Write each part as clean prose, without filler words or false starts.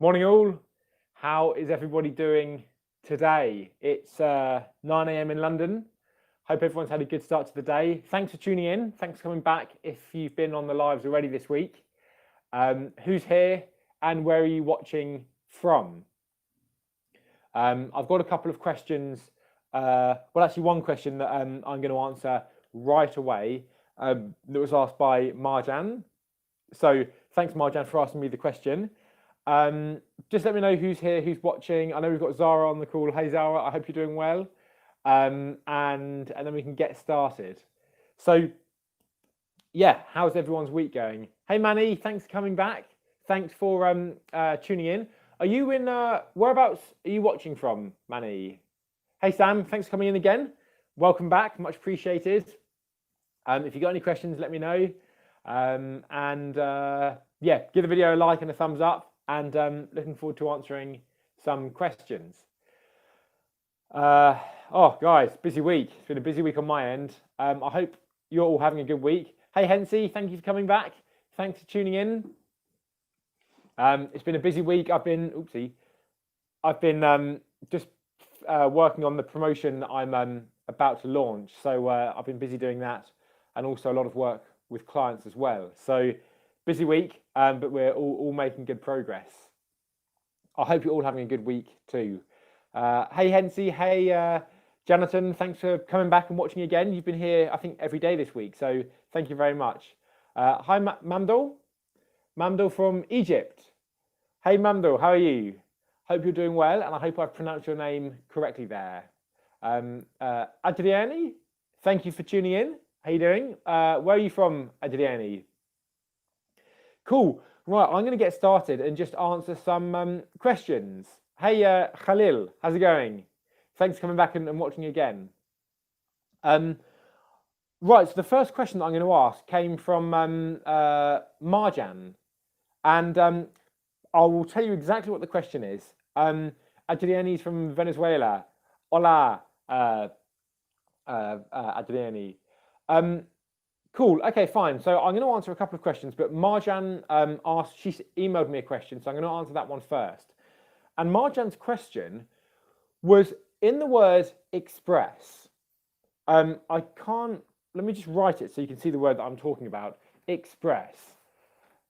Morning all. How is everybody doing today? It's 9 a.m. in London. Hope everyone's had a good start to the day. Thanks for tuning in. Thanks for coming back if you've been on the lives already this week. Who's here and where are you watching from? I've got a couple of questions. Well, actually one question that I'm going to answer right away that was asked by Marjan. So thanks Marjan for asking me the question. Just let me know who's here, who's watching. I know we've got Zara on the call. Hey Zara, I hope you're doing well. And then we can get started. So yeah, how's everyone's week going? Hey Manny, thanks for coming back. Thanks for tuning in. Are you in whereabouts are you watching from, Manny? Hey Sam, thanks for coming in again. Welcome back, much appreciated. If you got any questions, let me know. Yeah, give the video a like and a thumbs up. And looking forward to answering some questions. Oh, guys, busy week. It's been a busy week on my end. I hope you're all having a good week. Hey, Hensy, thank you for coming back. Thanks for tuning in. It's been a busy week. I've been just working on the promotion that I'm about to launch. So I've been busy doing that, and also a lot of work with clients as well. So busy week, but we're all making good progress. I hope you're all having a good week too. Hey Hensy, hey Jonathan, thanks for coming back and watching again. You've been here, I think, every day this week, so thank you very much. Hi Mamdul from Egypt. Hey Mamdul, how are you? Hope you're doing well, and I hope I've pronounced your name correctly there. Adriani, thank you for tuning in. How you doing? Where are you from, Adriani? Cool. Right, I'm going to get started and just answer some questions. Hey, Khalil, how's it going? Thanks for coming back and watching again. Right, so the first question that I'm going to ask came from Marjan. And I will tell you exactly what the question is. Adriani is from Venezuela. Hola, Adriani. Cool. Okay, fine. So I'm going to answer a couple of questions, but Marjan she emailed me a question, so I'm going to answer that one first. And Marjan's question was in the word express. Let me just write it so you can see the word that I'm talking about. Express.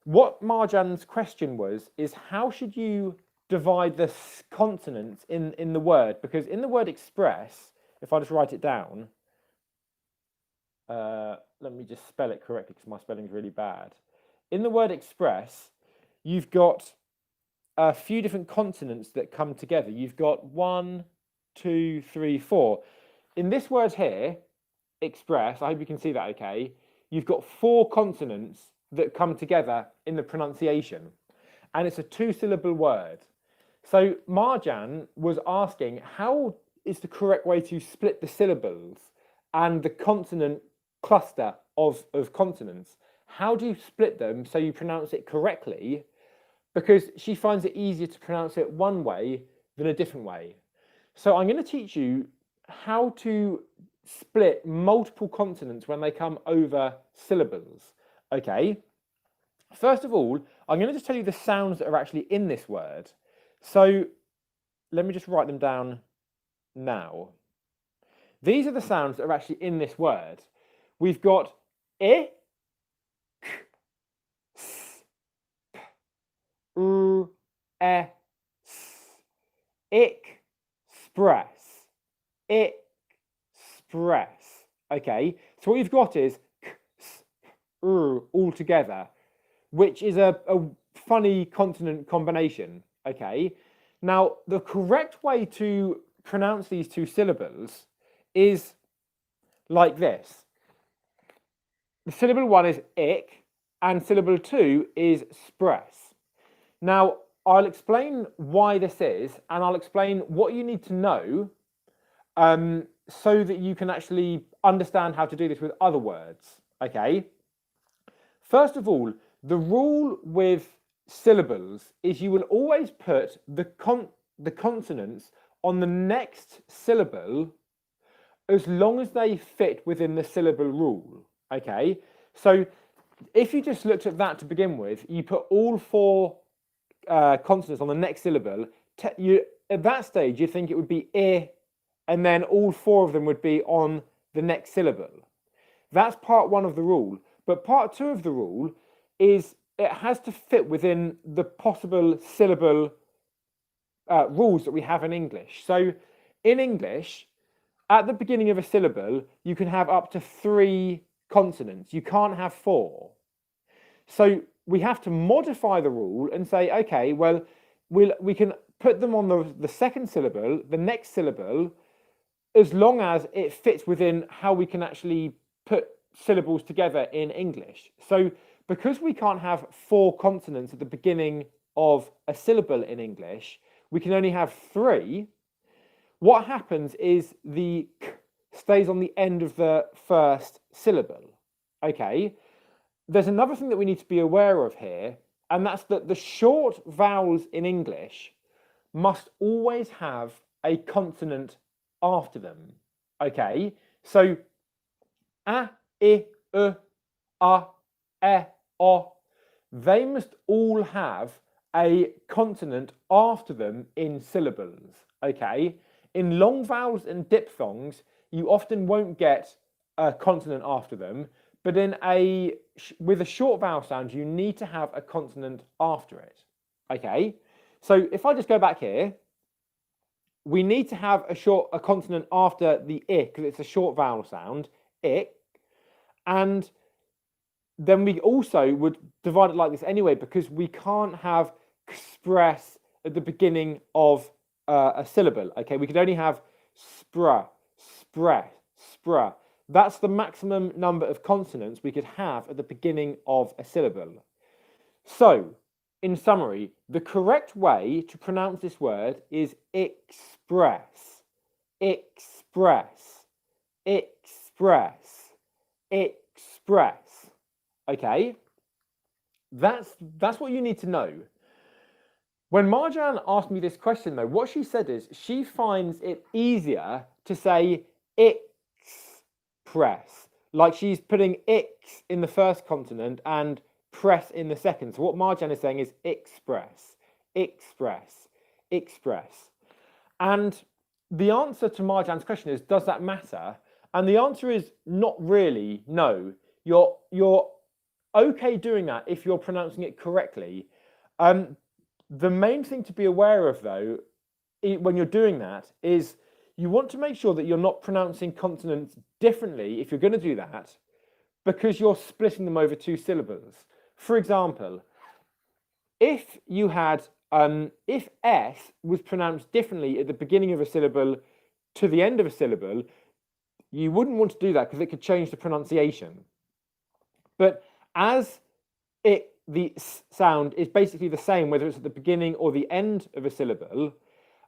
What Marjan's question is how should you divide the consonants in the word? Because in the word express, if I just write it down, let me just spell it correctly because my spelling is really bad. In the word express, you've got a few different consonants that come together. You've got 1, 2, 3, 4. In this word here, express, I hope you can see that okay, you've got 4 consonants that come together in the pronunciation. And it's a 2-syllable word. So Marjan was asking, how is the correct way to split the syllables and the consonant cluster of consonants? How do you split them so you pronounce it correctly? Because she finds it easier to pronounce it one way than a different way. So I'm going to teach you how to split multiple consonants when they come over syllables. Okay. First of all, I'm going to just tell you the sounds that are actually in this word. So let me just write them down now. These are the sounds that are actually in this word. We've got I, K, S, P, R, E, S, ick, express, express. Okay, so what you've got is K, S, P, R all together, which is a funny consonant combination. Okay, now the correct way to pronounce these 2 syllables is like this. The syllable 1 is ick, and syllable 2 is spress. Now, I'll explain why this is, and I'll explain what you need to know so that you can actually understand how to do this with other words. Okay? First of all, the rule with syllables is you will always put the consonants on the next syllable as long as they fit within the syllable rule. Okay, so if you just looked at that to begin with, you put all 4 consonants on the next syllable, at that stage you think it would be I, and then all 4 of them would be on the next syllable. That's part 1 of the rule. But part 2 of the rule is it has to fit within the possible syllable rules that we have in English. So in English, at the beginning of a syllable, you can have up to 3 consonants. You can't have 4. So we have to modify the rule and say, okay, well, we can put them on the second syllable, the next syllable, as long as it fits within how we can actually put syllables together in English. So because we can't have 4 consonants at the beginning of a syllable in English, we can only have 3. What happens is the k stays on the end of the first syllable. Okay, there's another thing that we need to be aware of here, and that's that the short vowels in English must always have a consonant after them. Okay, so a, I, U, A, E, O, they must all have a consonant after them in syllables. Okay, in long vowels and diphthongs, you often won't get a consonant after them, but with a short vowel sound, you need to have a consonant after it. Okay, so if I just go back here, we need to have a consonant after the I, because it's a short vowel sound, I, and then we also would divide it like this anyway, because we can't have express at the beginning of a syllable. Okay, we could only have spra, spre, spra. That's the maximum number of consonants we could have at the beginning of a syllable. So, in summary, the correct way to pronounce this word is express, express, express, express. Okay, that's what you need to know. When Marjan asked me this question though, what she said is she finds it easier to say express, like she's putting X in the first consonant and press in the second. So what Marjan is saying is express, express, express. And the answer to Marjan's question is, does that matter? And the answer is not really, no. You're okay doing that if you're pronouncing it correctly. The main thing to be aware of though, when you're doing that, is you want to make sure that you're not pronouncing consonants differently if you're going to do that, because you're splitting them over 2 syllables. For example, if you had, if S was pronounced differently at the beginning of a syllable to the end of a syllable, you wouldn't want to do that because it could change the pronunciation. But as the sound is basically the same, whether it's at the beginning or the end of a syllable.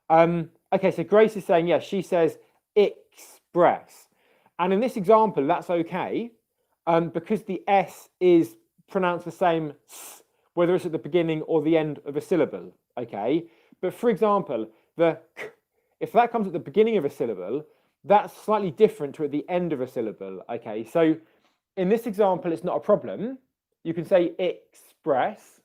Okay, so Grace is saying, yes, she says express. And in this example, that's okay, because the S is pronounced the same, whether it's at the beginning or the end of a syllable, okay? But for example, the k, if that comes at the beginning of a syllable, that's slightly different to at the end of a syllable, okay? So in this example, it's not a problem. You can say express,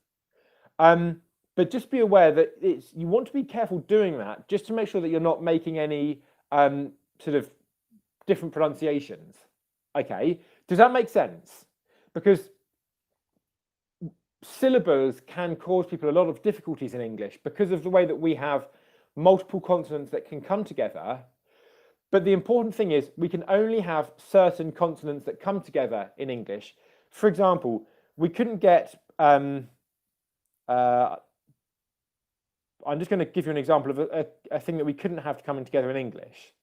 but just be aware that you want to be careful doing that, just to make sure that you're not making any sort of different pronunciations. Okay, does that make sense? Because syllables can cause people a lot of difficulties in English because of the way that we have multiple consonants that can come together. But the important thing is we can only have certain consonants that come together in English. For example, we couldn't get, I'm just going to give you an example of a thing that we couldn't have coming together in English.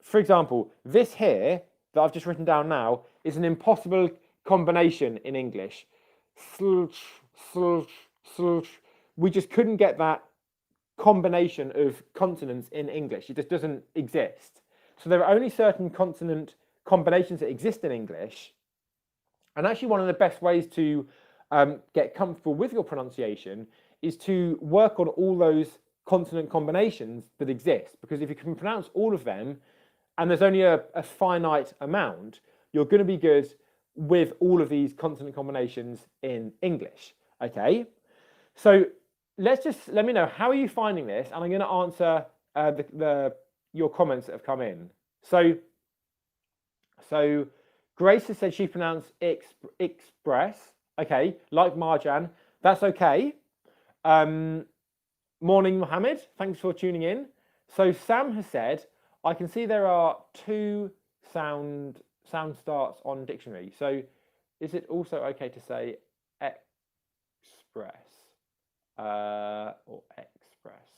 For example, this here that I've just written down now is an impossible combination in English. We just couldn't get that combination of consonants in English. It just doesn't exist. So there are only certain consonant combinations that exist in English. And actually one of the best ways to get comfortable with your pronunciation is to work on all those consonant combinations that exist. Because if you can pronounce all of them, and there's only a finite amount, you're going to be good with all of these consonant combinations in English. Okay, so let me know, how are you finding this, and I'm going to answer your comments that have come in. So Grace has said she pronounced express. Okay, like Marjan, that's okay. Morning, Mohammed. Thanks for tuning in. So Sam has said, I can see there are 2 sound starts on dictionary. So is it also okay to say express or express?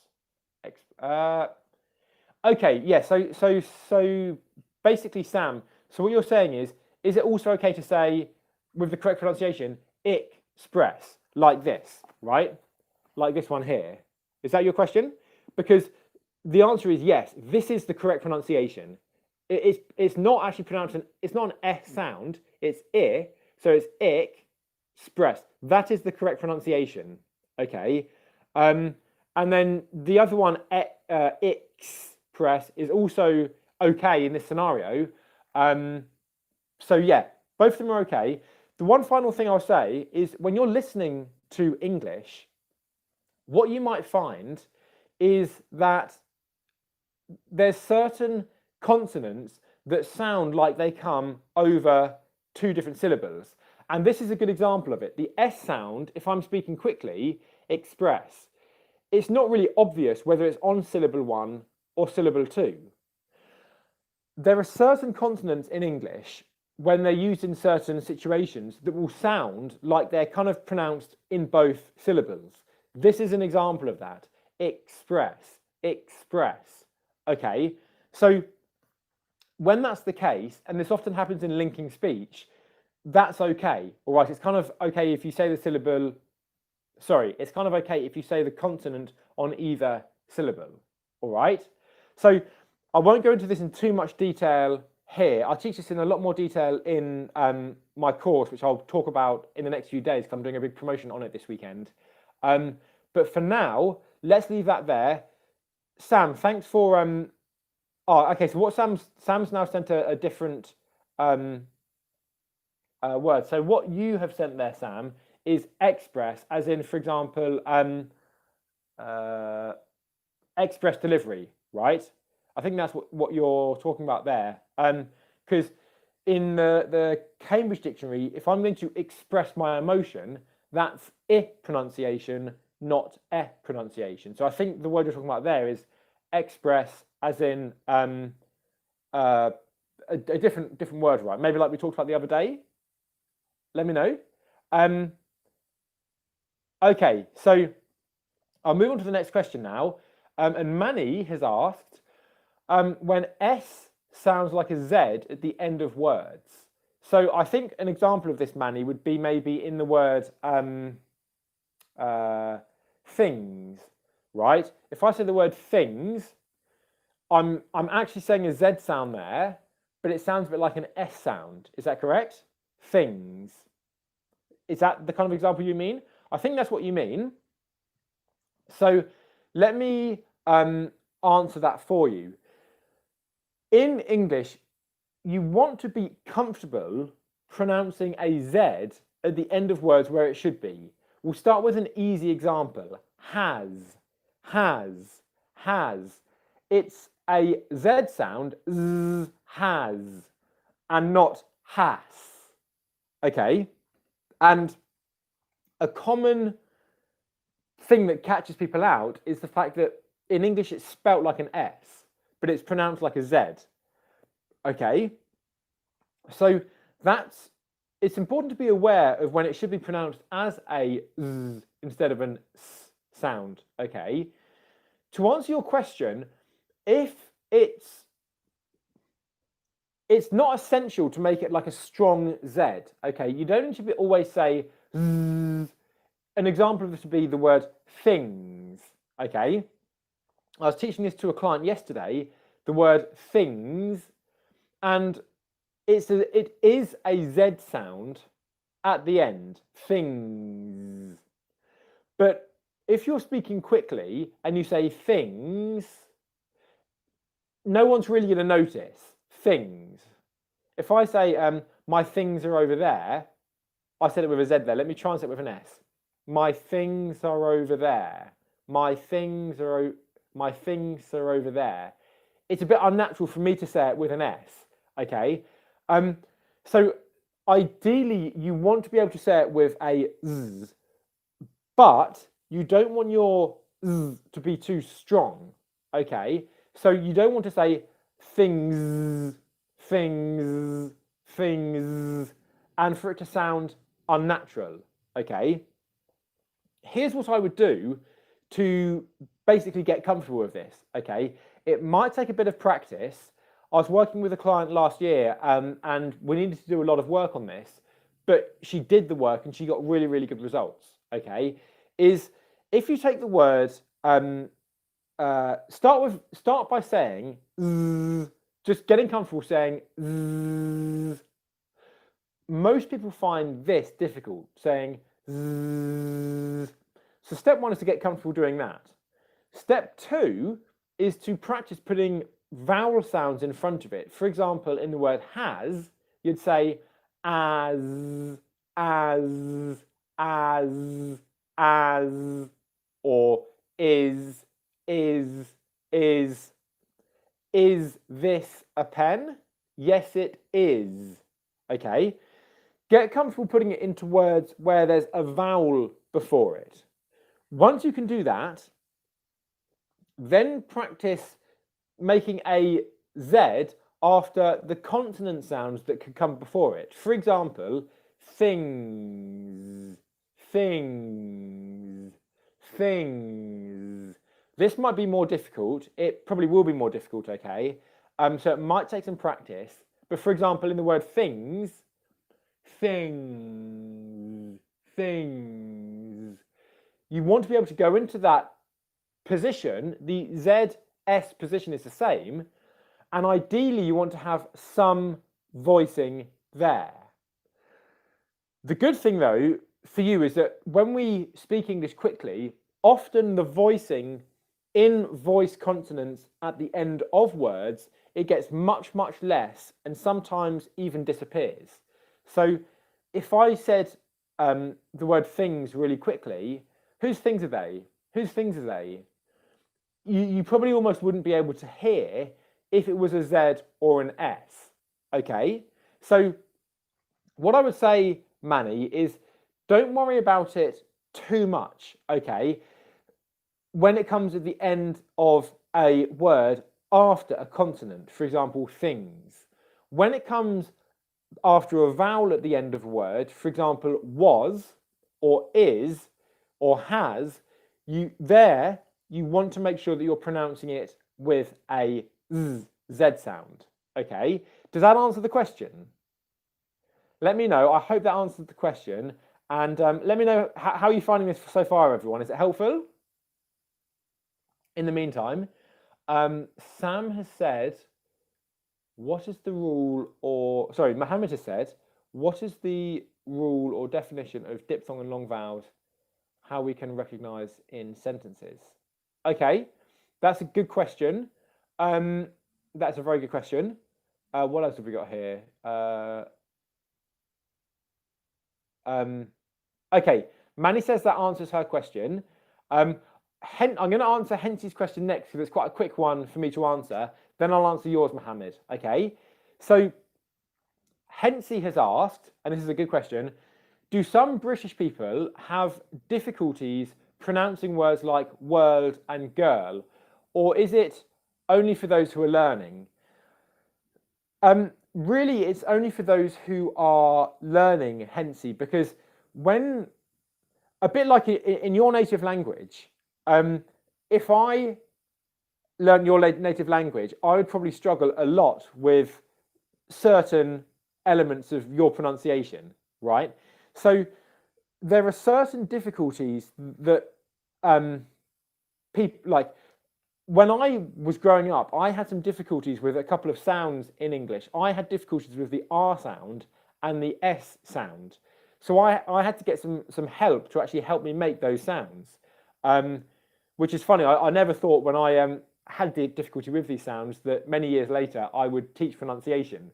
Okay, yeah. So basically, Sam. So what you're saying is it also okay to say, with the correct pronunciation, express, like this, right? Like this one here. Is that your question? Because the answer is yes. This is the correct pronunciation. It's not actually pronounced it's not an S sound. It's I. So it's express. That is the correct pronunciation. Okay. And then the other one, express, is also okay in this scenario. So yeah, both of them are okay. The one final thing I'll say is, when you're listening to English, what you might find is that there's certain consonants that sound like they come over 2 different syllables. And this is a good example of it. The S sound, if I'm speaking quickly, express, it's not really obvious whether it's on syllable 1 or syllable 2. There are certain consonants in English, when they're used in certain situations, that will sound like they're kind of pronounced in both syllables. This is an example of that. Express, express. Okay, so when that's the case, and this often happens in linking speech, that's okay. All right, it's kind of okay if you say the syllable, sorry, it's kind of okay if you say the consonant on either syllable. All right, so I won't go into this in too much detail here. I'll teach this in a lot more detail in my course, which I'll talk about in the next few days, because I'm doing a big promotion on it this weekend. But for now, let's leave that there. Sam, thanks for oh, okay. So what Sam's now sent a different word. So what you have sent there, Sam, is express, as in, for example, express delivery, right? I think that's what you're talking about there. Because in the Cambridge Dictionary, if I'm going to express my emotion, that's I pronunciation, not pronunciation. So I think the word you're talking about there is express, as in a different word, right? Maybe like we talked about the other day. Let me know. Okay, so I'll move on to the next question now. And Manny has asked, when S sounds like a Z at the end of words. So I think an example of this, Manny, would be maybe in the word things, right? If I say the word things, I'm actually saying a Z sound there, but it sounds a bit like an S sound. Is that correct? Things. Is that the kind of example you mean? I think that's what you mean. So let me answer that for you. In English, you want to be comfortable pronouncing a Z at the end of words where it should be. We'll start with an easy example. Has. It's a Z sound, z, has, and not has. Okay? And a common thing that catches people out is the fact that in English it's spelt like an S, but it's pronounced like a Z. Okay? So it's important to be aware of when it should be pronounced as a Z instead of an S sound. Okay? To answer your question, if it's not essential to make it like a strong Z. Okay? You don't need to always say Z. An example of this would be the word things. Okay? I was teaching this to a client yesterday, the word things, and it is a Z sound at the end, things. But if you're speaking quickly and you say things, no one's really going to notice things. If I say, my things are over there. I said it with a Z there. Let me try and say it with an S. My things are over there. My things are over there. It's a bit unnatural for me to say it with an S. Okay. So ideally, you want to be able to say it with a Z, but you don't want your Z to be too strong. Okay. So you don't want to say things, things, things, and for it to sound unnatural. Okay. Here's what I would do to basically get comfortable with this. Okay. It might take a bit of practice. I was working with a client last year and we needed to do a lot of work on this, but she did the work and she got really, really good results. Okay. Is if you take the word, start by saying zzz, just getting comfortable saying zzz. Most people find this difficult, saying zzz. So step one is to get comfortable doing that. Step two is to practice putting vowel sounds in front of it. For example, in the word has, you'd say as, or is. Is this a pen? Yes, it is. Okay. Get comfortable putting it into words where there's a vowel before it. Once you can do that, then practice making a Z after the consonant sounds that could come before it. For example, things, things, things. This might be more difficult. It probably will be more difficult, okay? So it might take some practice. But for example, in the word things, things, things, you want to be able to go into that position. The ZS position is the same. And ideally, you want to have some voicing there. The good thing, though, for you is that when we speak English quickly, often the voicing in voice consonants at the end of words, it gets much, much less and sometimes even disappears. So if I said the word things really quickly, whose things are they? Whose things are they? You probably almost wouldn't be able to hear if it was a Z or an S. Okay? So what I would say, Manny, is don't worry about it too much. Okay? When it comes at the end of a word after a consonant, for example, things. When it comes after a vowel at the end of a word, for example, was or is or has, you want to make sure that you're pronouncing it with a Z sound. Okay? Does that answer the question? Let me know. I hope that answered the question. And let me know how you're finding this so far, everyone. Is it helpful? In the meantime, Sam has said, what is the rule or... Sorry, Mohammed has said, what is the rule or definition of diphthong and long vowels, how we can recognise in sentences? Okay, that's a good question. That's a very good question. What else have we got here? Okay, Manny says that answers her question. I'm going to answer Hensy's question next because it's quite a quick one for me to answer. Then I'll answer yours, Mohammed. Okay, so Hensy has asked, and this is a good question, do some British people have difficulties pronouncing words like world and girl, or is it only for those who are learning? Really, it's only for those who are learning, Hensy, because when, a bit like in your native language, if I learn your native language, I would probably struggle a lot with certain elements of your pronunciation, right? So there are certain difficulties that people, like when I was growing up, I had some difficulties with a couple of sounds in English. I had difficulties with the R sound and the S sound. So I had to get some help to actually help me make those sounds, which is funny. I never thought when I had the difficulty with these sounds that many years later I would teach pronunciation.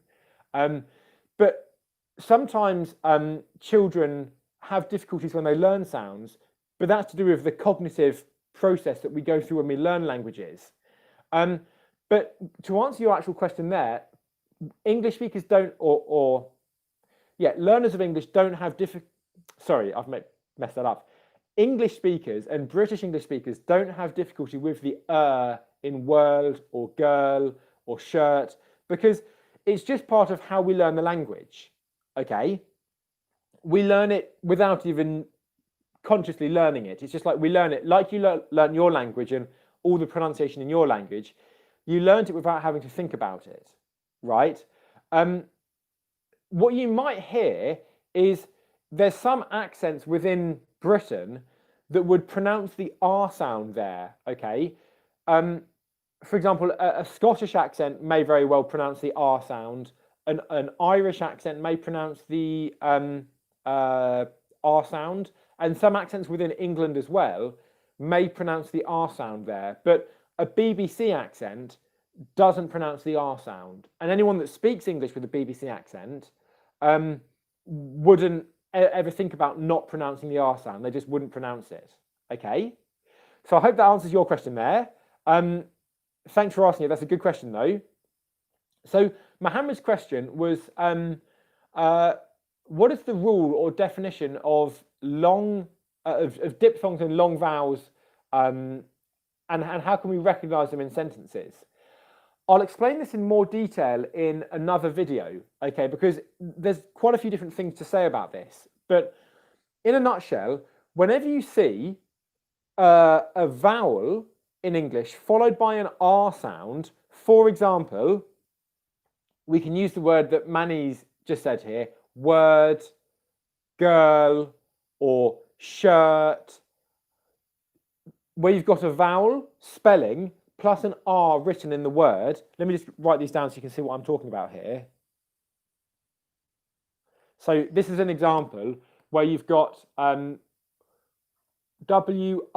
But sometimes children have difficulties when they learn sounds, but that's to do with the cognitive process that we go through when we learn languages. But to answer your actual question there, English speakers don't, learners of English don't have sorry, I've messed that up. English speakers and British English speakers don't have difficulty with the in world or girl or shirt, because it's just part of how we learn the language. Okay, we learn it without even consciously learning it. It's just like we learn it like you learn your language and all the pronunciation in your language. You learned it without having to think about it, right? What you might hear is there's some accents within Britain that would pronounce the R sound there, okay? For example, a Scottish accent may very well pronounce the R sound. An Irish accent may pronounce the R sound. And some accents within England as well may pronounce the R sound there. But a BBC accent doesn't pronounce the R sound. And anyone that speaks English with a BBC accent wouldn't ever think about not pronouncing the R sound. They just wouldn't pronounce it. Okay? So I hope that answers your question there. Thanks for asking it. That's a good question, though. So Mohammed's question was, what is the rule or definition of of diphthongs and long vowels, and how can we recognize them in sentences? I'll explain this in more detail in another video, okay, because there's quite a few different things to say about this. But in a nutshell, whenever you see a vowel in English followed by an R sound, for example, we can use the word that Mani's just said here, word, girl, or shirt, where you've got a vowel spelling plus an R written in the word. Let me just write these down so you can see what I'm talking about here. So this is an example where you've got W-O-R-L-D.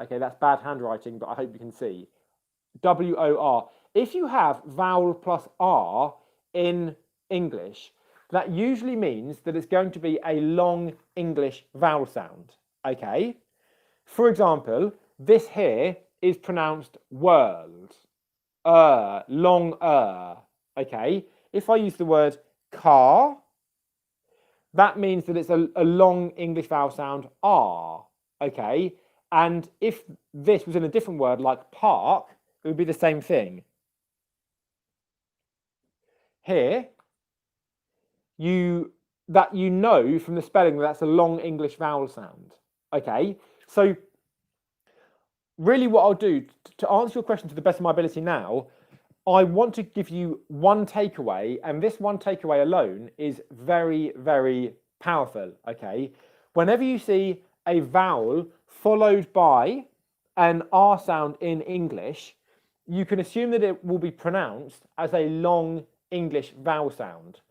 Okay, that's bad handwriting, but I hope you can see. W-O-R. If you have vowel plus R in English, that usually means that it's going to be a long English vowel sound. Okay? For example, this here is pronounced world. Long Okay? If I use the word car, that means that it's a long English vowel sound R. Okay? And if this was in a different word like park, it would be the same thing. Here, you know from the spelling that that's a long English vowel sound. Okay, so really what I'll do to answer your question to the best of my ability now, I want to give you one takeaway, and this one takeaway alone is very, very powerful. Okay, whenever you see a vowel followed by an R sound in English, you can assume that it will be pronounced as a long English vowel sound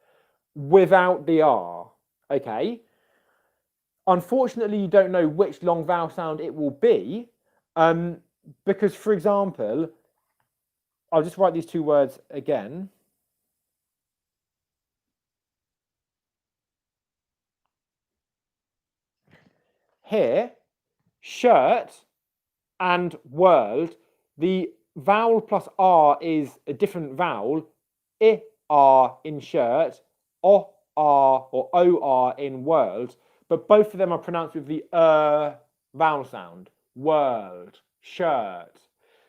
without the R, okay? Unfortunately, you don't know which long vowel sound it will be, because, for example, I'll just write these two words again. Here, shirt and world, the vowel plus R is a different vowel. I-R in shirt, O-R or O-R in world, but both of them are pronounced with the vowel sound. World, shirt.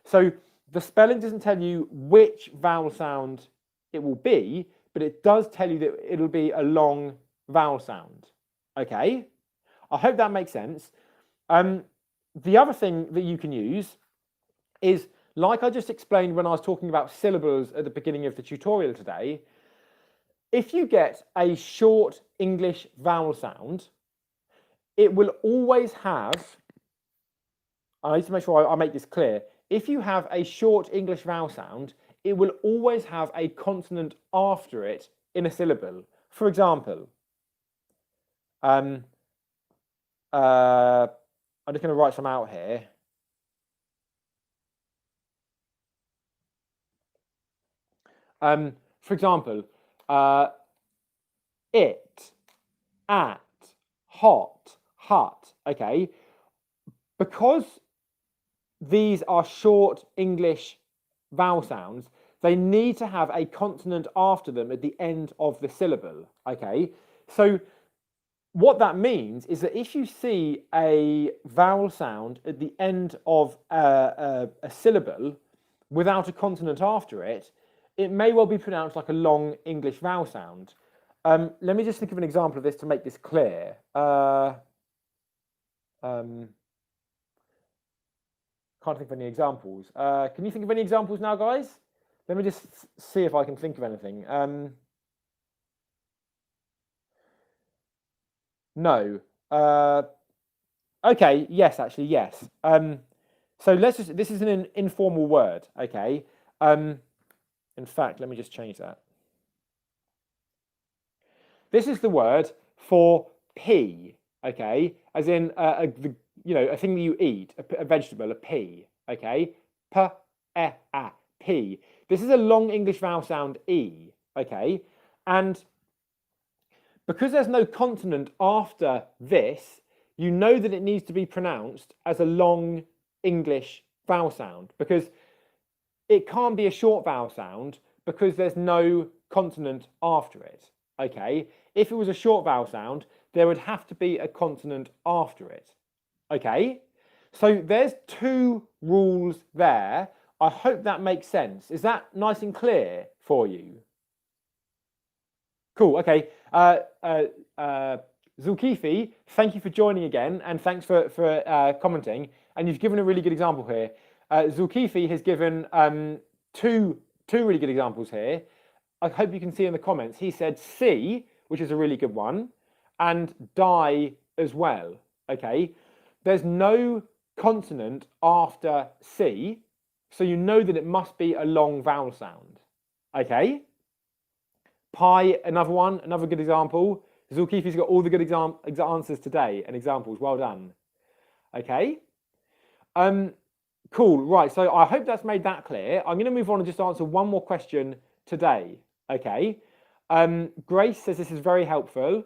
So the spelling doesn't tell you which vowel sound it will be, but it does tell you that it'll be a long vowel sound. Okay? I hope that makes sense. The other thing that you can use is, like I just explained when I was talking about syllables at the beginning of the tutorial today, if you get a short English vowel sound, it will always have, I need to make sure I make this clear, if you have a short English vowel sound, it will always have a consonant after it in a syllable. For example, I'm just going to write some out here. For example, it, at, hot, hut. Okay, because these are short English vowel sounds, they need to have a consonant after them at the end of the syllable. Okay, so what that means is that if you see a vowel sound at the end of a syllable without a consonant after it, it may well be pronounced like a long English vowel sound. Let me just think of an example of this to make this clear. Can't think of any examples. Can you think of any examples now, guys? Let me just see if I can think of anything. No. Okay, yes, actually, yes. So this is an informal word, okay? In fact, let me just change that. This is the word for pea, okay? As in, a thing that you eat, a vegetable, a pea, okay? Pea. This is a long English vowel sound E, okay? And because there's no consonant after this, you know that it needs to be pronounced as a long English vowel sound, because it can't be a short vowel sound because there's no consonant after it, okay? If it was a short vowel sound, there would have to be a consonant after it, okay? So there's two rules there. I hope that makes sense. Is that nice and clear for you? Cool, okay. Zulkifli, thank you for joining again, and thanks for commenting. And you've given a really good example here. Zulkifli has given two really good examples here. I hope you can see in the comments. He said C, which is a really good one, and die as well, okay? There's no consonant after C, so you know that it must be a long vowel sound, okay? Pie, another one, another good example. Zulkifli's got all the good answers today and examples. Well done. Okay. Cool. Right. So I hope that's made that clear. I'm going to move on and just answer one more question today. Okay. Grace says this is very helpful,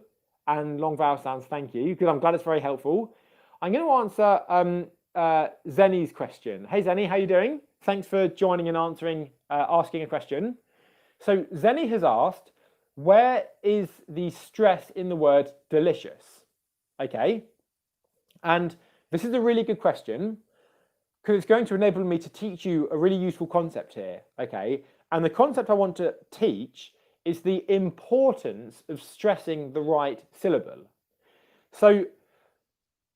and long vowel sounds. Thank you. Good. I'm glad it's very helpful. I'm going to answer Zenny's question. Hey Zenny, how you doing? Thanks for joining and asking a question. So Zenny has asked, where is the stress in the word delicious? Okay, and this is a really good question because it's going to enable me to teach you a really useful concept here. Okay, and the concept I want to teach is the importance of stressing the right syllable. So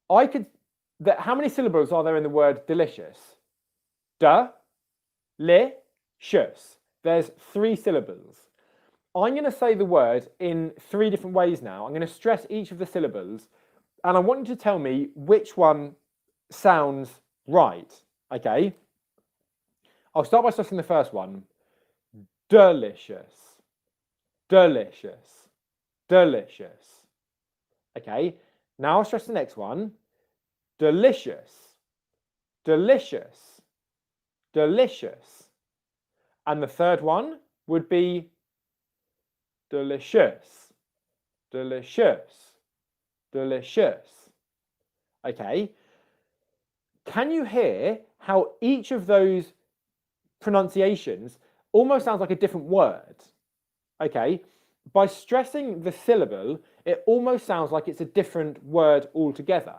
how many syllables are there in the word delicious? Delicious. There's 3 syllables. I'm going to say the word in 3 different ways now. I'm going to stress each of the syllables, and I want you to tell me which one sounds right, okay? I'll start by stressing the first one. Delicious. Delicious. Delicious. Okay, now I'll stress the next one. Delicious. Delicious. Delicious. And the third one would be delicious, delicious, delicious. Okay, can you hear how each of those pronunciations almost sounds like a different word? Okay, by stressing the syllable, it almost sounds like it's a different word altogether.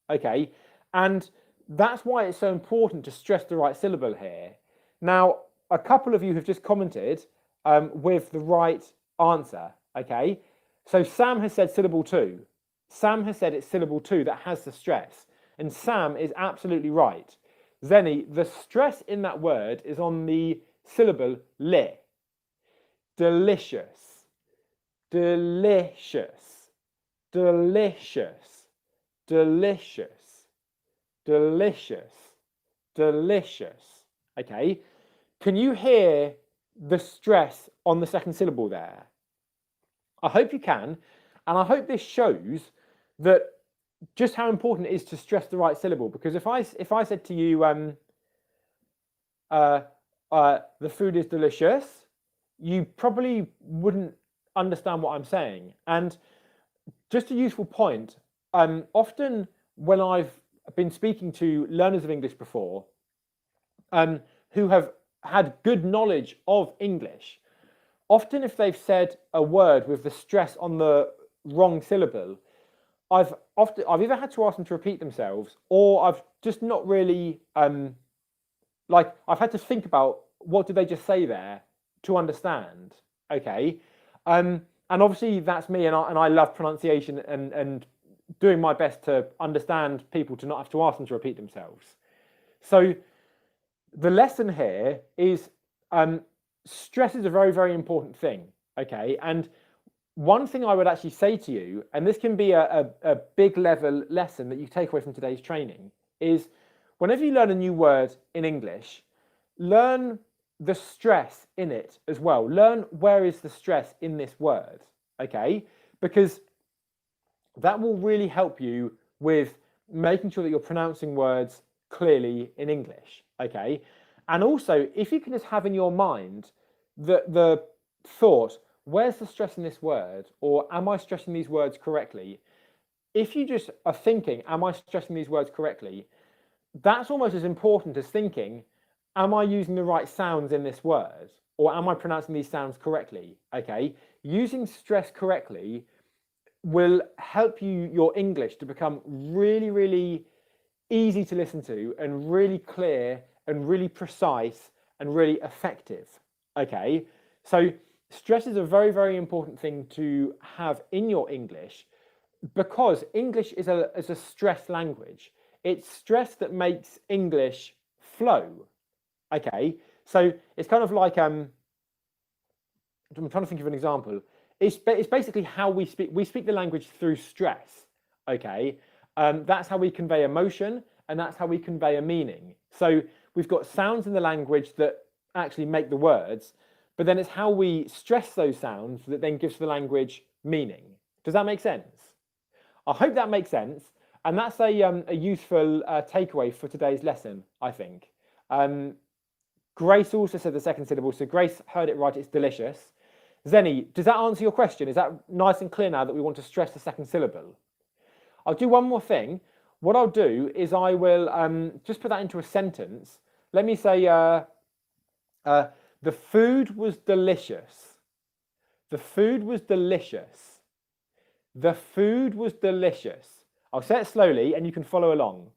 Okay, and that's why it's so important to stress the right syllable here. Now, a couple of you have just commented with the right answer, okay? So Sam has said syllable 2. Sam has said it's syllable 2 that has the stress, and Sam is absolutely right. Zenny, the stress in that word is on the syllable le. Delicious, delicious, delicious, delicious, delicious, delicious, okay? Can you hear the stress on the second syllable there? I hope you can, and I hope this shows that just how important it is to stress the right syllable. Because if I said to you, the food is delicious, you probably wouldn't understand what I'm saying. And just a useful point, often when I've been speaking to learners of English before, who have had good knowledge of English, often if they've said a word with the stress on the wrong syllable, I've either had to ask them to repeat themselves, or I've just not really I've had to think about what did they just say there to understand. Okay, and obviously that's me, and I love pronunciation and doing my best to understand people, to not have to ask them to repeat themselves. So the lesson here is stress is a very, very important thing. Okay, and one thing I would actually say to you, and this can be a big level lesson that you take away from today's training, is whenever you learn a new word in English, learn the stress in it as well. Learn where is the stress in this word, okay? Because that will really help you with making sure that you're pronouncing words clearly in English, okay? And also, if you can just have in your mind the thought, where's the stress in this word? Or am I stressing these words correctly? If you just are thinking, am I stressing these words correctly? That's almost as important as thinking, am I using the right sounds in this word? Or am I pronouncing these sounds correctly? Okay, using stress correctly will help your English to become really, really easy to listen to, and really clear and really precise and really effective. Okay, so stress is a very, very important thing to have in your English, because English is a stress language. It's stress that makes English flow. Okay, so it's kind of like I'm trying to think of an example. It's basically how we speak. We speak the language through stress. Okay, that's how we convey emotion, and that's how we convey a meaning. So we've got sounds in the language that actually make the words, but then it's how we stress those sounds that then gives the language meaning. Does that make sense? I hope that makes sense, and that's a useful takeaway for today's lesson, I think. Grace also said the second syllable, so Grace heard it right, it's delicious. Zenny, does that answer your question? Is that nice and clear now that we want to stress the second syllable? I'll do one more thing. What I'll do is I will just put that into a sentence. Let me say, the food was delicious. The food was delicious. The food was delicious. I'll say it slowly and you can follow along.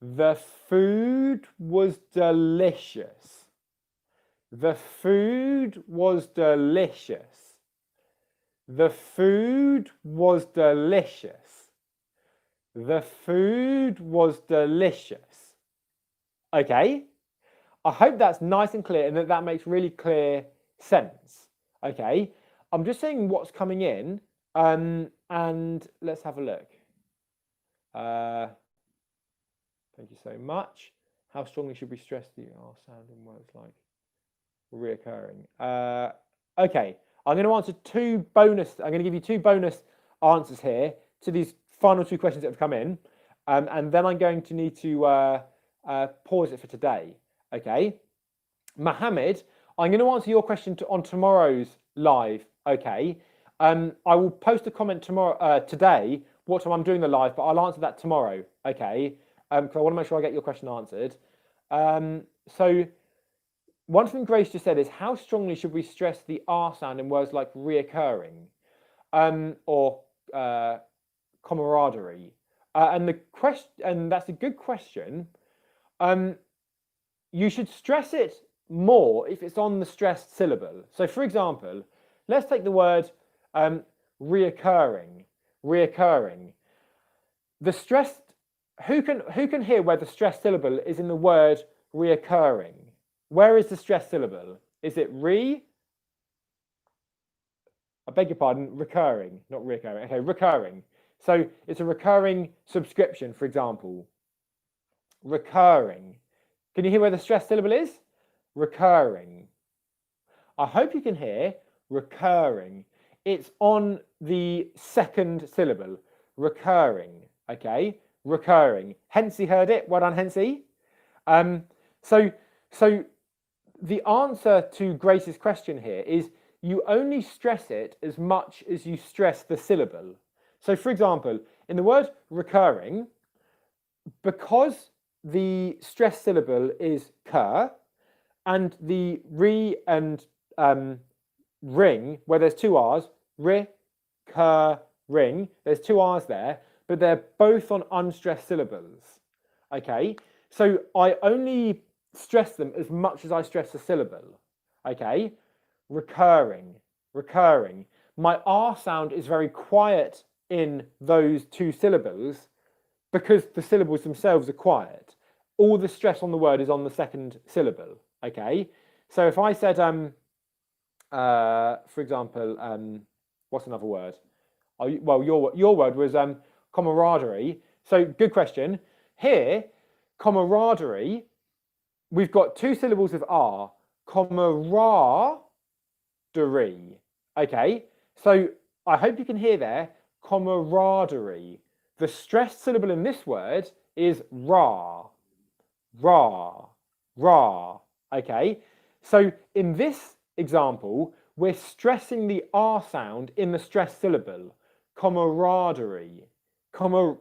The food was delicious. The food was delicious. The food was delicious. The food was delicious. Okay? I hope that's nice and clear and that makes really clear sense. Okay? I'm just saying what's coming in, and let's have a look. Thank you so much. How strongly should we stress the R sound in words like reoccurring? Okay, I'm going to answer I'm going to give you two bonus answers here to these final two questions that have come in, and then I'm going to need to pause it for today. Okay, Mohammed, I'm going to answer your question on tomorrow's live. Okay, I will post a comment today what time I'm doing the live, but I'll answer that tomorrow. Okay, because I want to make sure I get your question answered. So one thing Grace just said is, how strongly should we stress the R sound in words like reoccurring, or camaraderie? And that's a good question. You should stress it more if it's on the stressed syllable. So for example, let's take the word reoccurring. Reoccurring. The stressed, who can hear where the stressed syllable is in the word reoccurring? Where is the stressed syllable? Is it re? I beg your pardon, recurring, not reoccurring. Okay, recurring. So it's a recurring subscription, for example. Recurring. Can you hear where the stressed syllable is? Recurring. I hope you can hear recurring. It's on the second syllable. Recurring. Okay, recurring. Hensey heard it. Well done, Hensey. So the answer to Grace's question here is you only stress it as much as you stress the syllable. So for example, in the word recurring, because the stressed syllable is cur, and the re and ring, where there's two R's, ri, cur, ring, there's two R's there, but they're both on unstressed syllables. Okay, so I only stress them as much as I stress the syllable. Okay, recurring, recurring. My R sound is very quiet in those two syllables because the syllables themselves are quiet. All the stress on the word is on the second syllable. Okay, so if I said, for example, what's another word? Well, your word was camaraderie. So good question. Here, camaraderie, we've got two syllables of R. Camaraderie. Okay, so I hope you can hear there, camaraderie. The stressed syllable in this word is ra. Ra. Ra. Okay, so in this example, we're stressing the R sound in the stressed syllable. Camaraderie. Camaraderie.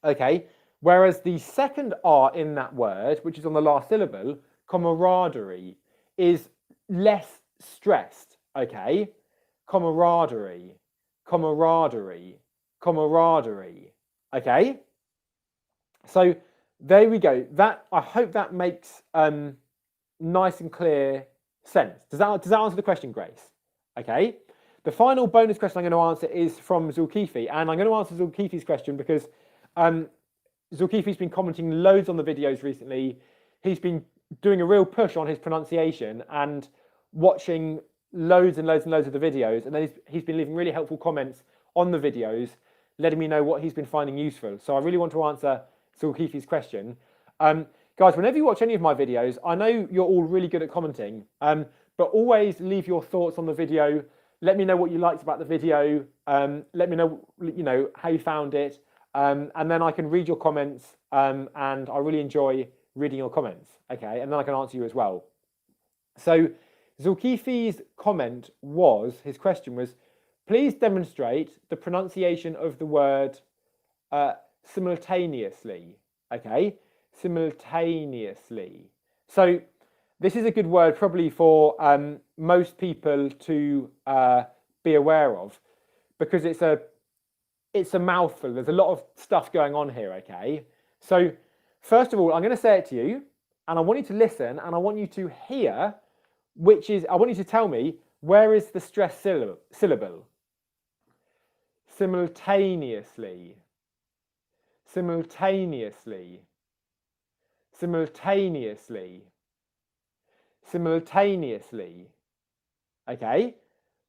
Okay, whereas the second R in that word, which is on the last syllable, camaraderie, is less stressed. Okay, camaraderie, camaraderie, camaraderie. Okay, so there we go. That, I hope that makes nice and clear sense. Does that answer the question, Grace? Okay. The final bonus question I'm going to answer is from Zulkifli, and I'm going to answer Zulkifli's question because Zulkifli's been commenting loads on the videos recently. He's been doing a real push on his pronunciation and watching loads and loads and loads of the videos, and then he's been leaving really helpful comments on the videos, letting me know what he's been finding useful. So I really want to answer Zulkifli's question. Guys, whenever you watch any of my videos, I know you're all really good at commenting, but always leave your thoughts on the video. Let me know what you liked about the video. Let me know, how you found it, and then I can read your comments. And I really enjoy reading your comments. Okay, and then I can answer you as well. So Zulkifli's comment was, his question was, please demonstrate the pronunciation of the word simultaneously. Okay, simultaneously. So this is a good word probably for most people to be aware of, because it's a mouthful. There's a lot of stuff going on here. Okay, so first of all, I'm going to say it to you, and I want you to listen, and I want you to hear I want you to tell me, where is the stressed syllable? Simultaneously. Simultaneously. Simultaneously. Simultaneously. Okay,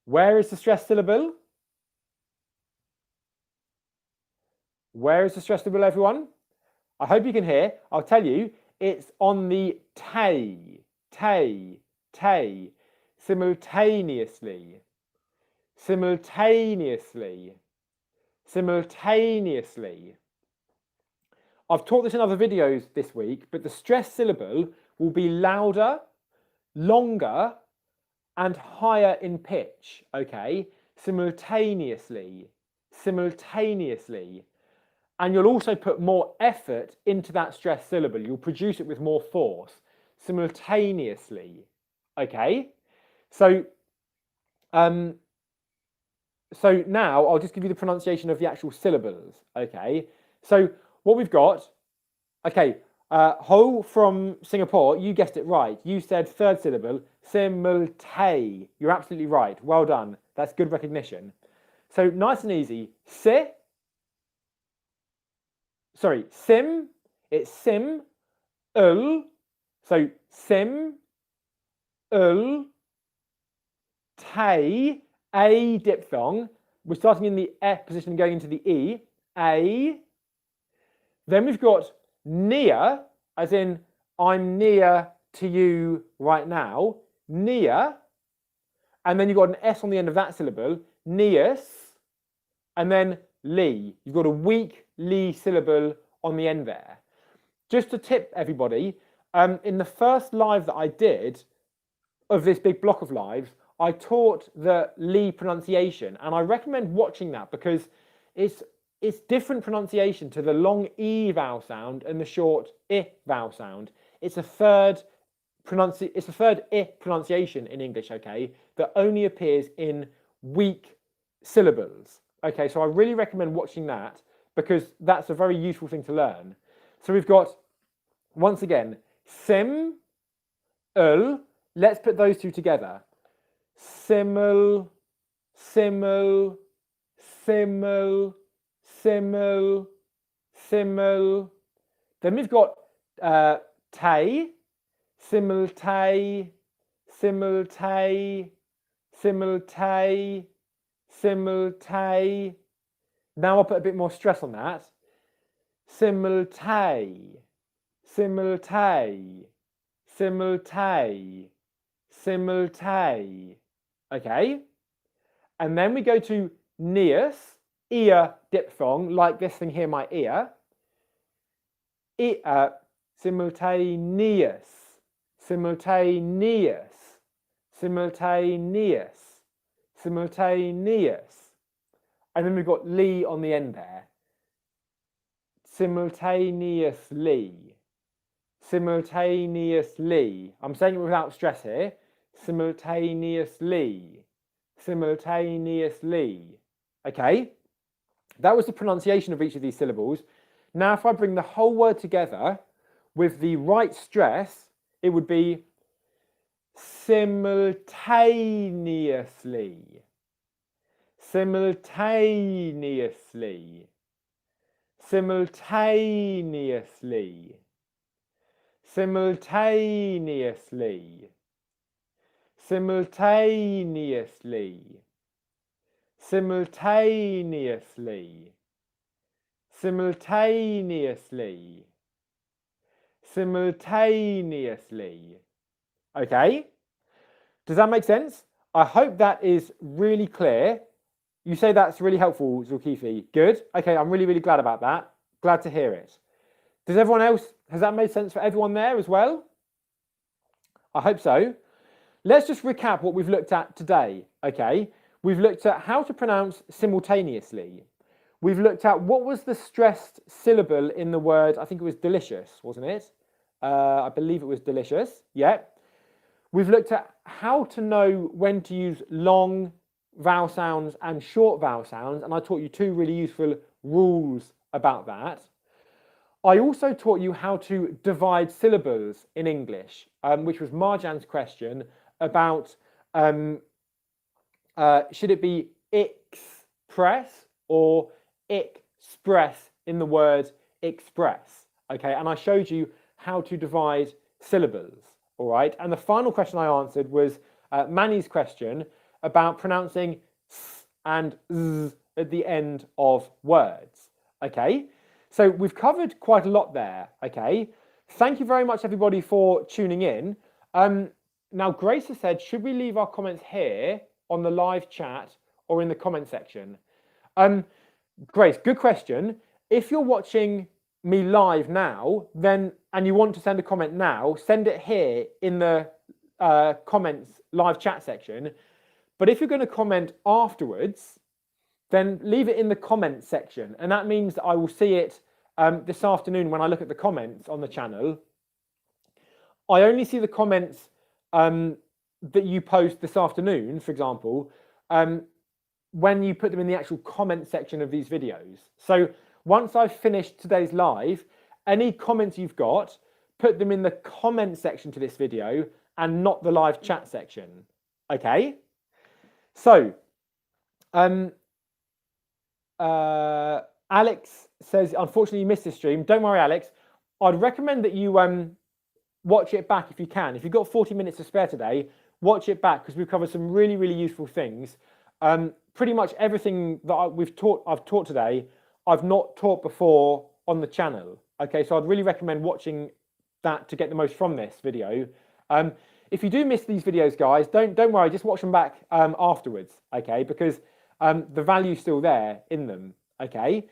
where is the stressed syllable? Where is the stressed syllable, everyone? I hope you can hear. I'll tell you, it's on the tay, tay, tay. Simultaneously. Simultaneously. Simultaneously. I've taught this in other videos this week, but the stressed syllable will be louder, longer, and higher in pitch. Okay, simultaneously, simultaneously. And you'll also put more effort into that stressed syllable. You'll produce it with more force, simultaneously. Okay, so now I'll just give you the pronunciation of the actual syllables. Okay, so what we've got, okay, Ho from Singapore, you guessed it right. You said third syllable, simultae. You're absolutely right. Well done. That's good recognition. So nice and easy. Sim. It's sim, ul. So sim, ul, tay, a diphthong. We're starting in the E position and going into the E. A. Then we've got near, as in I'm near to you right now. Near. And then you've got an S on the end of that syllable. Neus. And then li. You've got a weak li syllable on the end there. Just to tip everybody, in the first live that I did of this big block of lives, I taught the Lee pronunciation, and I recommend watching that because it's different pronunciation to the long E vowel sound and the short I vowel sound. It's a third I pronunciation in English, okay, that only appears in weak syllables. Okay, so I really recommend watching that because that's a very useful thing to learn. So we've got, once again, sim, ul. Let's put those two together. Simul, simul, simul, simul, simul. Then we've got tay, simultay, simultay, simultay, simultay. Now I'll put a bit more stress on that. Simultay, simultay, simultay, simultay. Okay? And then we go to neus, ear diphthong, like this thing here, my ear. Simultaneous, simultaneous, simultaneous, simultaneous. And then we've got lee on the end there. Simultaneously, simultaneously. I'm saying it without stress here. Simultaneously, simultaneously. Okay, that was the pronunciation of each of these syllables. Now if I bring the whole word together with the right stress, it would be simultaneously, simultaneously, simultaneously, simultaneously, simultaneously, simultaneously, simultaneously, simultaneously. Okay? Does that make sense? I hope that is really clear. You say that's really helpful, Zulkifli. Good. Okay, I'm really, really glad about that. Glad to hear it. Does everyone else, has that made sense for everyone there as well? I hope so. Let's just recap what we've looked at today, okay? We've looked at how to pronounce simultaneously. We've looked at what was the stressed syllable in the word, I think it was delicious, wasn't it? I believe it was delicious, yeah. We've looked at how to know when to use long vowel sounds and short vowel sounds, and I taught you two really useful rules about that. I also taught you how to divide syllables in English, which was Marjan's question about should it be express or express in the word express, okay? And I showed you how to divide syllables, all right? And the final question I answered was Manny's question about pronouncing s and z at the end of words, okay? So we've covered quite a lot there, okay? Thank you very much, everybody, for tuning in. Now, Grace has said, should we leave our comments here on the live chat or in the comment section? Grace, good question. If you're watching me live now, then and you want to send a comment now, send it here in the comments live chat section. But if you're going to comment afterwards, then leave it in the comments section. And that means that I will see it this afternoon when I look at the comments on the channel. I only see the comments that you post this afternoon, for example, when you put them in the actual comment section of these videos. So once I've finished today's live, any comments you've got, put them in the comment section to this video and not the live chat section. Okay? So, Alex says, unfortunately you missed this stream. Don't worry, Alex. I'd recommend that you watch it back if you can. If you've got 40 minutes to spare today, watch it back because we've covered some really, really useful things. Pretty much everything that I've taught today, I've not taught before on the channel. Okay, so I'd really recommend watching that to get the most from this video. If you do miss these videos, guys, don't worry, just watch them back afterwards, okay? Because the value's still there in them, okay?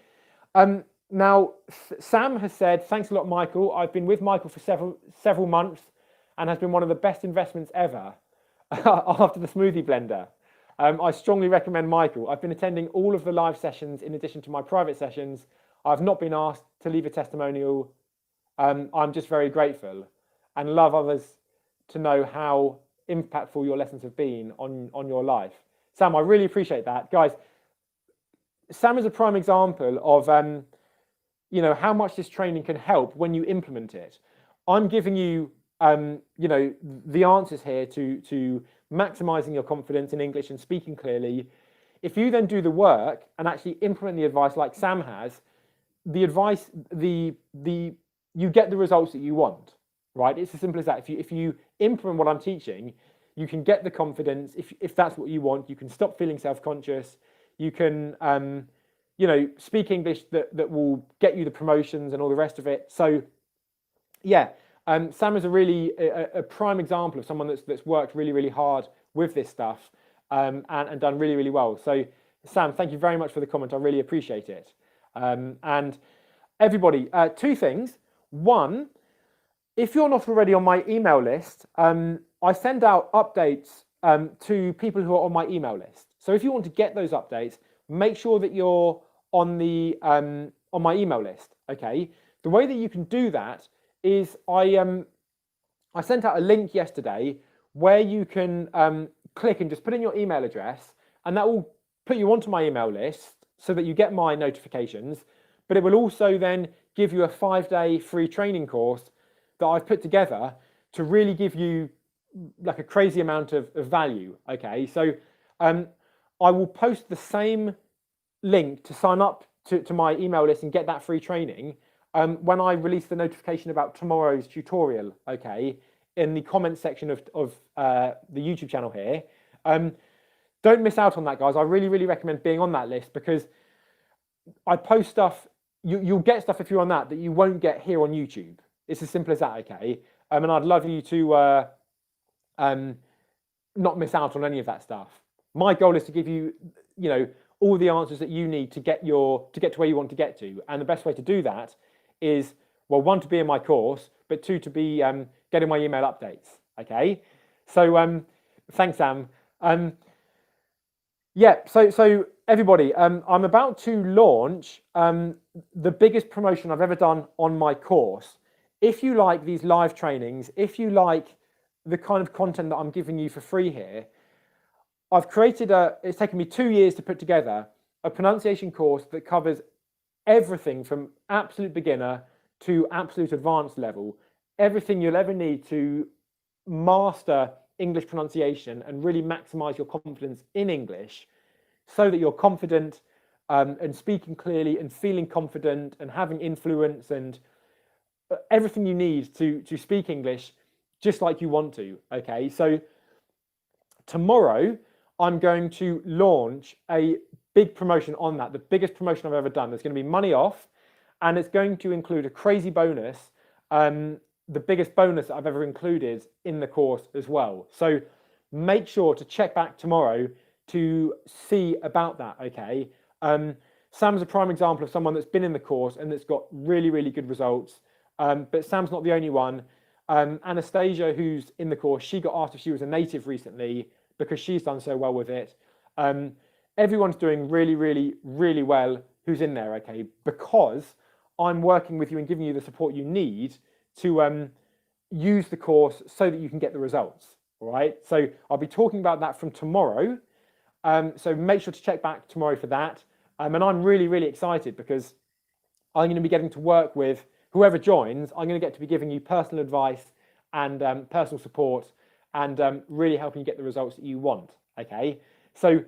Now, Sam has said, thanks a lot, Michael. I've been with Michael for several months and has been one of the best investments ever after the smoothie blender. I strongly recommend Michael. I've been attending all of the live sessions in addition to my private sessions. I've not been asked to leave a testimonial. I'm just very grateful and love others to know how impactful your lessons have been on your life. Sam, I really appreciate that. Guys, Sam is a prime example of how much this training can help when you implement it. I'm giving you the answers here to maximizing your confidence in English and speaking clearly. If you then do the work and actually implement the advice like Sam has, the advice, you get the results that you want, right? It's as simple as that. If you implement what I'm teaching, you can get the confidence. If that's what you want, you can stop feeling self-conscious. You can, speak English that will get you the promotions and all the rest of it. So, yeah, Sam is a prime example of someone that's worked really, really hard with this stuff and done really, really well. So, Sam, thank you very much for the comment. I really appreciate it. And everybody, two things. One, if you're not already on my email list, I send out updates to people who are on my email list. So if you want to get those updates, make sure that you're on my email list. Okay. The way that you can do that is I sent out a link yesterday where you can click and just put in your email address, and that will put you onto my email list so that you get my notifications. But it will also then give you a 5-day free training course that I've put together to really give you like a crazy amount of value. Okay, so I will post the same link to sign up to my email list and get that free training when I release the notification about tomorrow's tutorial, okay, in the comments section of the YouTube channel here. Don't miss out on that, guys. I really, really recommend being on that list because I post stuff, you'll get stuff if you're on that you won't get here on YouTube. It's as simple as that, okay? And I'd love you to not miss out on any of that stuff. My goal is to give you, all the answers that you need to get to where you want to get to. And the best way to do that is, well, one, to be in my course, but two, to be getting my email updates, okay? So thanks, Sam. Yeah, so everybody, I'm about to launch the biggest promotion I've ever done on my course. If you like these live trainings, if you like the kind of content that I'm giving you for free here, I've created it's taken me 2 years to put together a pronunciation course that covers everything from absolute beginner to absolute advanced level, everything you'll ever need to master English pronunciation and really maximize your confidence in English so that you're confident and speaking clearly and feeling confident and having influence and everything you need to speak English just like you want to, okay? So tomorrow, I'm going to launch a big promotion on that, the biggest promotion I've ever done. There's going to be money off, and it's going to include a crazy bonus, the biggest bonus that I've ever included in the course as well. So make sure to check back tomorrow to see about that, okay? Sam's a prime example of someone that's been in the course and that's got really, really good results. But Sam's not the only one. Anastasia, who's in the course, she got asked if she was a native recently because she's done so well with it. Everyone's doing really, really, really well who's in there, okay? Because I'm working with you and giving you the support you need to use the course so that you can get the results, all right? So I'll be talking about that from tomorrow. So make sure to check back tomorrow for that. And I'm really, really excited because I'm going to be getting to work with whoever joins. I'm going to get to be giving you personal advice and personal support and really helping you get the results that you want, okay? So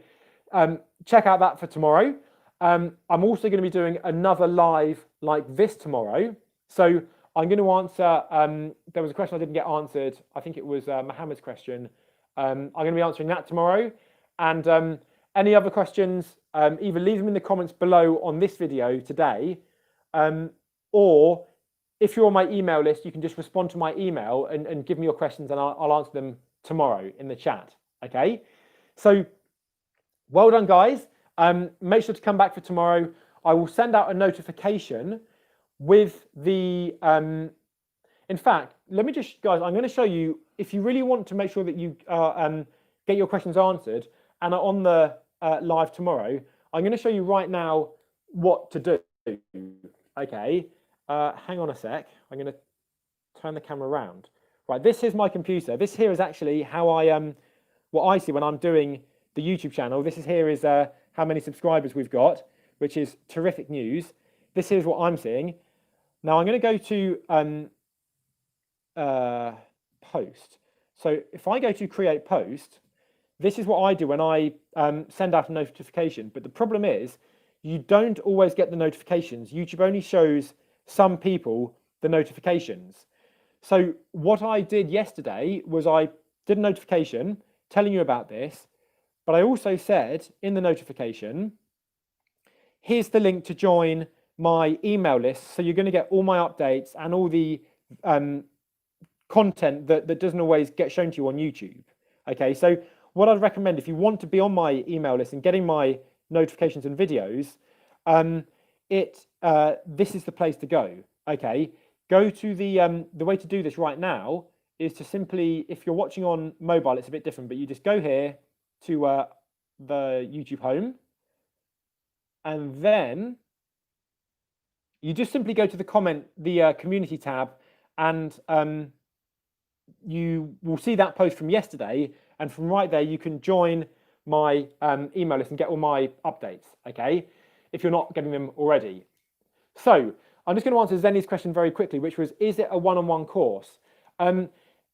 check out that for tomorrow. I'm also going to be doing another live like this tomorrow. So I'm going to answer, there was a question I didn't get answered. I think it was Mohammed's question. I'm going to be answering that tomorrow. And any other questions, either leave them in the comments below on this video today, or if you're on my email list, you can just respond to my email and give me your questions and I'll answer them tomorrow in the chat, okay? So well done, guys. Make sure to come back for tomorrow. I will send out a notification with the, in fact, let me just, guys, I'm going to show you, if you really want to make sure that you get your questions answered and are on the live tomorrow, I'm going to show you right now what to do. Okay, hang on a sec. I'm going to turn the camera around. Right, this is my computer. This here is actually how I what I see when I'm doing the YouTube channel. This is here is how many subscribers we've got, which is terrific news. This is what I'm seeing. Now I'm going to go to post. So if I go to create post, this is what I do when I send out a notification. But the problem is you don't always get the notifications. YouTube only shows some people the notifications. So what I did yesterday was I did a notification telling you about this, but I also said in the notification, here's the link to join my email list. So you're going to get all my updates and all the content that doesn't always get shown to you on YouTube. Okay, so what I'd recommend if you want to be on my email list and getting my notifications and videos, this is the place to go. Okay, go to the way to do this right now is to simply, if you're watching on mobile, it's a bit different, but you just go here to the YouTube home, and then you just simply go to the community tab, and you will see that post from yesterday, and from right there you can join my email list and get all my updates, okay, if you're not getting them already. So I'm just going to answer Zenny's question very quickly, which was, is it a one-on-one course?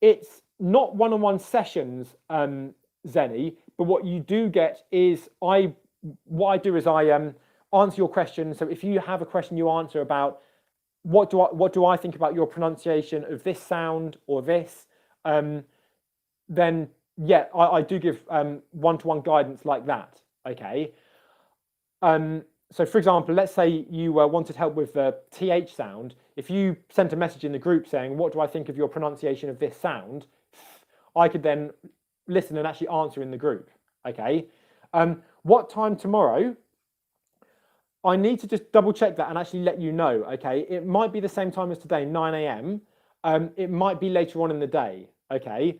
It's not one-on-one sessions, Zenny, but what you do get is I answer your question. So if you have a question you answer about what do I think about your pronunciation of this sound or this, then yeah, I do give one-to-one guidance like that. Okay. So for example, let's say you wanted help with the TH sound. If you sent a message in the group saying, what do I think of your pronunciation of this sound? I could then listen and actually answer in the group. Okay. What time tomorrow? I need to just double check that and actually let you know. Okay. It might be the same time as today, 9 a.m. It might be later on in the day. Okay.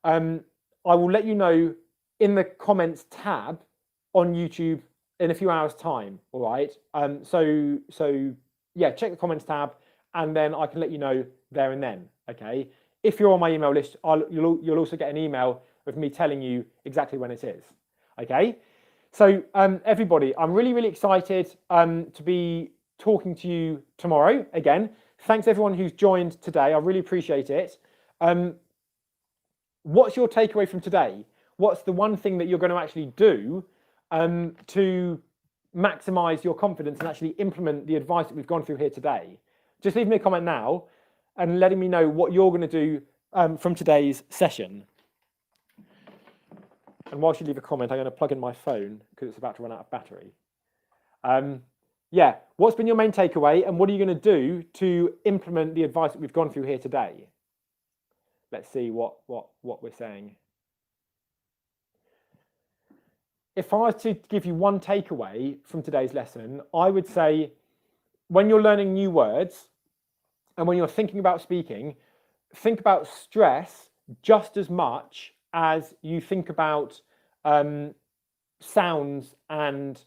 I will let you know in the comments tab on YouTube in a few hours time. All right. So yeah, check the comments tab and then I can let you know there and then. Okay. If you're on my email list, you'll also get an email with me telling you exactly when it is. Okay. So everybody, I'm really, really excited to be talking to you tomorrow again. Thanks everyone who's joined today. I really appreciate it. What's your takeaway from today? What's the one thing that you're going to actually do to maximize your confidence and actually implement the advice that we've gone through here today? Just leave me a comment now and letting me know what you're going to do from today's session. And whilst you leave a comment, I'm going to plug in my phone because it's about to run out of battery. Yeah, what's been your main takeaway and what are you going to do to implement the advice that we've gone through here today? Let's see what we're saying. If I was to give you one takeaway from today's lesson, I would say when you're learning new words and when you're thinking about speaking, think about stress just as much as you think about sounds and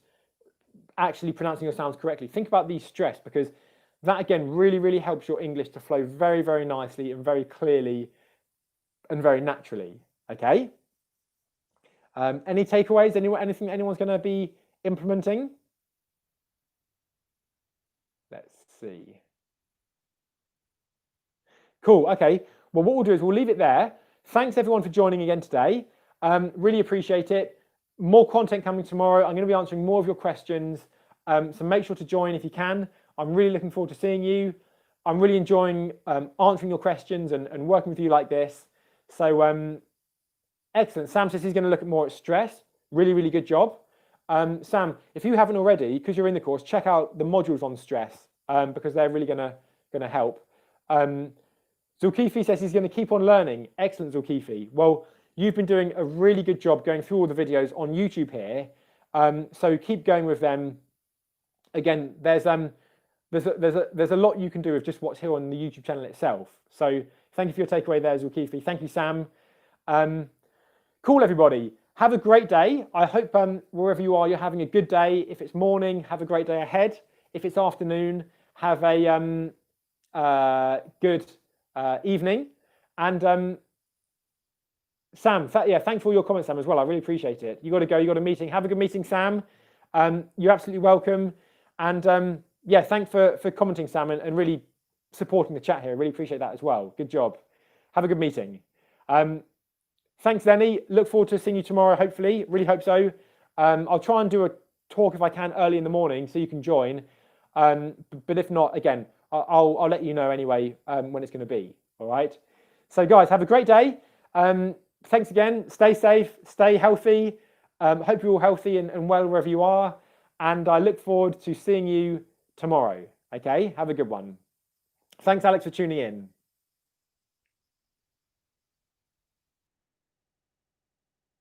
actually pronouncing your sounds correctly. Think about the stress because that again really, really helps your English to flow very, very nicely and very clearly and very naturally. Okay? Any takeaways? Anything anyone's going to be implementing? Let's see. Cool. Okay. Well, what we'll do is we'll leave it there. Thanks everyone for joining again today. Really appreciate it. More content coming tomorrow. I'm going to be answering more of your questions. So make sure to join if you can. I'm really looking forward to seeing you. I'm really enjoying answering your questions and working with you like this. So excellent. Sam says he's going to look more at stress. Really, really good job. Sam, if you haven't already, because you're in the course, check out the modules on stress because they're really going to help. Zulkifli says he's going to keep on learning. Excellent, Zulkifli. Well, you've been doing a really good job going through all the videos on YouTube here. So keep going with them. again, there's a lot you can do with just what's here on the YouTube channel itself. So thank you for your takeaway there, Zulkifli. Thank you, Sam. Cool, everybody. Have a great day. I hope wherever you are, you're having a good day. If it's morning, have a great day ahead. If it's afternoon, have a good evening. And Sam, thanks for all your comments, Sam, as well. I really appreciate it. You got to go. You got a meeting. Have a good meeting, Sam. You're absolutely welcome. And yeah, thanks for commenting, Sam, and really supporting the chat here. Really appreciate that as well. Good job. Have a good meeting. Thanks, Lenny. Look forward to seeing you tomorrow, hopefully. Really hope so. I'll try and do a talk if I can early in the morning so you can join. But if not, again, I'll let you know anyway when it's going to be. All right. So, guys, have a great day. Thanks again. Stay safe. Stay healthy. Hope you're all healthy and well wherever you are. And I look forward to seeing you tomorrow. Okay. Have a good one. Thanks, Alex, for tuning in.